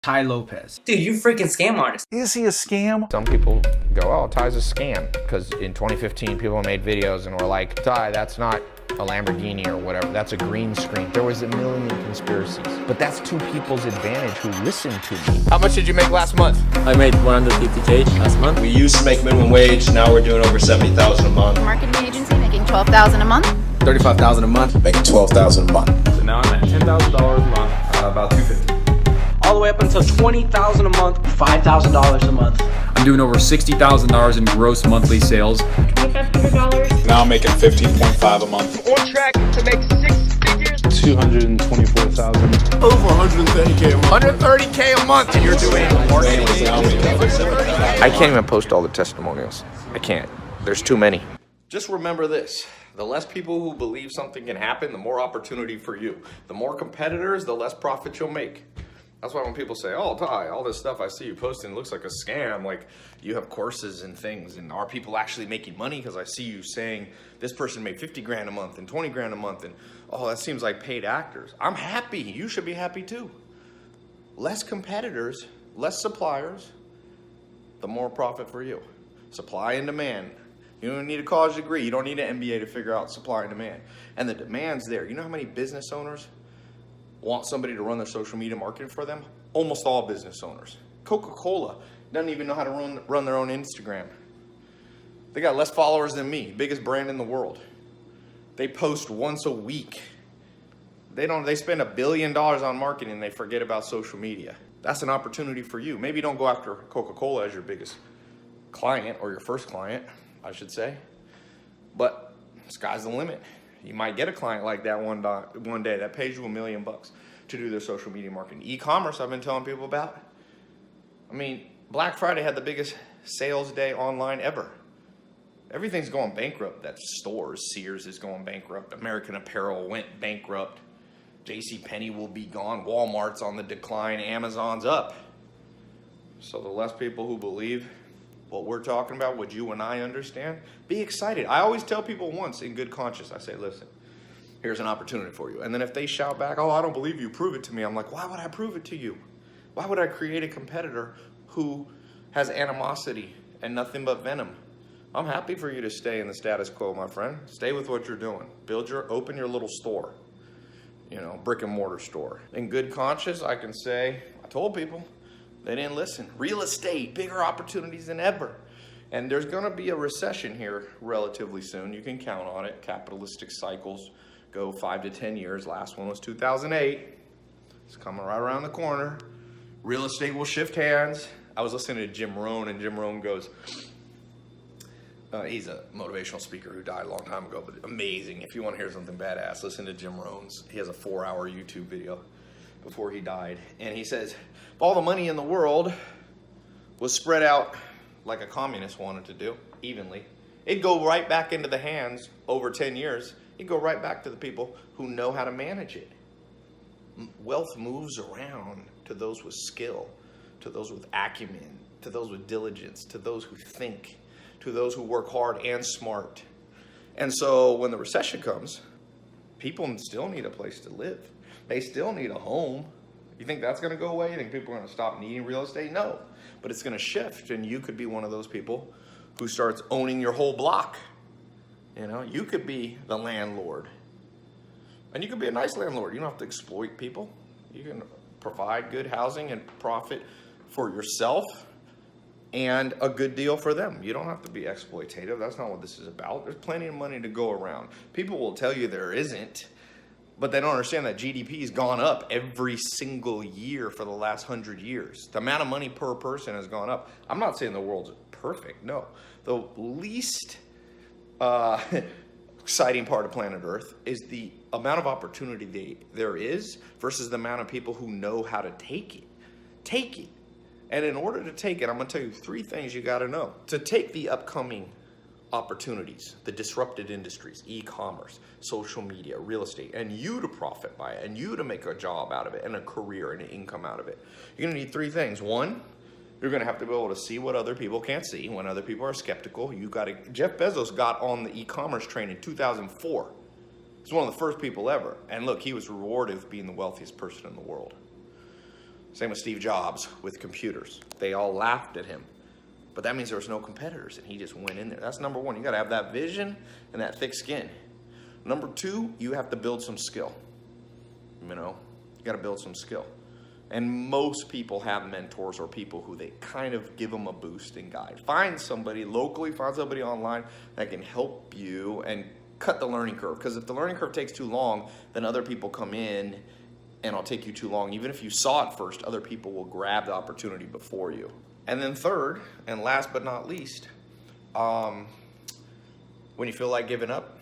Tai Lopez. Dude, you freaking scam artist. Is he a scam? Some people go, oh, Tai's a scam. Because in 2015, people made videos and were like, Tai, that's not a Lamborghini or whatever. That's a green screen. There was a million conspiracies. But that's to people's advantage who listen to me. How much did you make last month? I made 150K last month. We used to make minimum wage. Now we're doing over 70,000 a month. Marketing agency making $12,000 a month. $35,000 a month. Making $12,000 a month. So now I'm at $10,000 a month. About $250. All the way up until $20,000 a month, $5,000 a month. I'm doing over $60,000 in gross monthly sales. $2,500. Now I'm making $15.5 a month. On track to make 6 figures. $224,000. Over $130K a month. $130K a month, and you're doing marketing. I can't even post all the testimonials. I can't. There's too many. Just remember this. The less people who believe something can happen, the more opportunity for you. The more competitors, the less profit you'll make. That's why when people say, oh, Tai, all this stuff I see you posting looks like a scam, like you have courses and things, and are people actually making money? Because I see you saying this person made 50 grand a month and 20 grand a month, and oh, that seems like paid actors. I'm happy. You should be happy too. Less competitors, less suppliers, the more profit for you. Supply and demand. You don't need a college degree. You don't need an MBA to figure out supply and demand. And the demand's there. You know how many business owners want somebody to run their social media marketing for them? Almost all business owners. Coca-Cola doesn't even know how to run their own Instagram. They got less followers than me, biggest brand in the world. They post once a week. They spend $1 billion on marketing and they forget about social media. That's an opportunity for you. Maybe don't go after Coca-Cola as your biggest client, or your first client, I should say. But sky's the limit. You might get a client like that one day that pays you $1 million to do their social media marketing. E-commerce, I've been telling people about. I mean, Black Friday had the biggest sales day online ever. Everything's going bankrupt. That's stores. Sears is going bankrupt. American Apparel went bankrupt. JCPenney will be gone. Walmart's on the decline. Amazon's up. So the less people who believe what we're talking about, what you and I understand, be excited. I always tell people once in good conscience, I say, listen, here's an opportunity for you. And then if they shout back, oh, I don't believe you, prove it to me. I'm like, why would I prove it to you? Why would I create a competitor who has animosity and nothing but venom? I'm happy for you to stay in the status quo, my friend. Stay with what you're doing. Open your little store, brick and mortar store. In good conscience, I can say, I told people, they didn't listen. Real estate, bigger opportunities than ever. And there's going to be a recession here relatively soon. You can count on it. Capitalistic cycles go 5 to 10 years. Last one was 2008. It's coming right around the corner. Real estate will shift hands. I was listening to Jim Rohn, and Jim Rohn goes, he's a motivational speaker who died a long time ago, but amazing. If you want to hear something badass, listen to Jim Rohn's. He has a 4-hour YouTube video before he died. And he says, if all the money in the world was spread out like a communist wanted to do, evenly, it'd go right back into the hands over 10 years. It'd go right back to the people who know how to manage it. Wealth moves around to those with skill, to those with acumen, to those with diligence, to those who think, to those who work hard and smart. And so when the recession comes, people still need a place to live. They still need a home. You think that's going to go away? You think people are going to stop needing real estate? No. But it's going to shift, and you could be one of those people who starts owning your whole block. You could be the landlord. And you could be a nice landlord. You don't have to exploit people. You can provide good housing and profit for yourself and a good deal for them. You don't have to be exploitative. That's not what this is about. There's plenty of money to go around. People will tell you there isn't. But they don't understand that GDP has gone up every single year for the last 100 years. The amount of money per person has gone up. I'm not saying the world's perfect, no. The least exciting part of planet Earth is the amount of opportunity there is versus the amount of people who know how to take it. Take it. And in order to take it, I'm going to tell you 3 things you got to know. To take the upcoming opportunities, the disrupted industries, e-commerce, social media, real estate, and you to profit by it, and you to make a job out of it, and a career and an income out of it. You're going to need 3 things. 1, you're going to have to be able to see what other people can't see. When other people are skeptical, Jeff Bezos got on the e-commerce train in 2004. He's one of the first people ever. And look, he was rewarded with being the wealthiest person in the world. Same with Steve Jobs with computers. They all laughed at him. But that means there was no competitors and he just went in there. That's number one. You gotta have that vision and that thick skin. Number two, you have to build some skill. You know, you gotta build some skill. And most people have mentors or people who they kind of give them a boost and guide. Find somebody locally, find somebody online that can help you and cut the learning curve. Because if the learning curve takes too long, then other people come in and it'll take you too long. Even if you saw it first, other people will grab the opportunity before you. And then third, and last but not least, when you feel like giving up,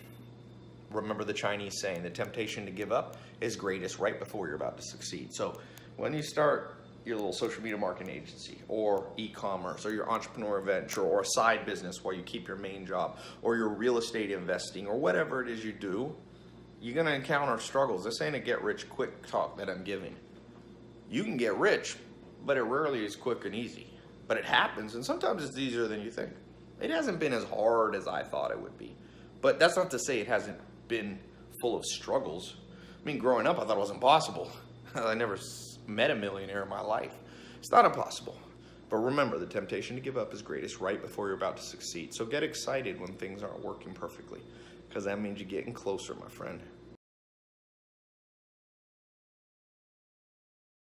remember the Chinese saying, the temptation to give up is greatest right before you're about to succeed. So when you start your little social media marketing agency or e-commerce or your entrepreneur venture or a side business while you keep your main job or your real estate investing or whatever it is you do, you're gonna encounter struggles. This ain't a get rich quick talk that I'm giving. You can get rich, but it rarely is quick and easy. But it happens, and sometimes it's easier than you think. It hasn't been as hard as I thought it would be. But that's not to say it hasn't been full of struggles. I mean, growing up, I thought it was impossible. I never met a millionaire in my life. It's not impossible. But remember, the temptation to give up is greatest right before you're about to succeed. So get excited when things aren't working perfectly, because that means you're getting closer, my friend.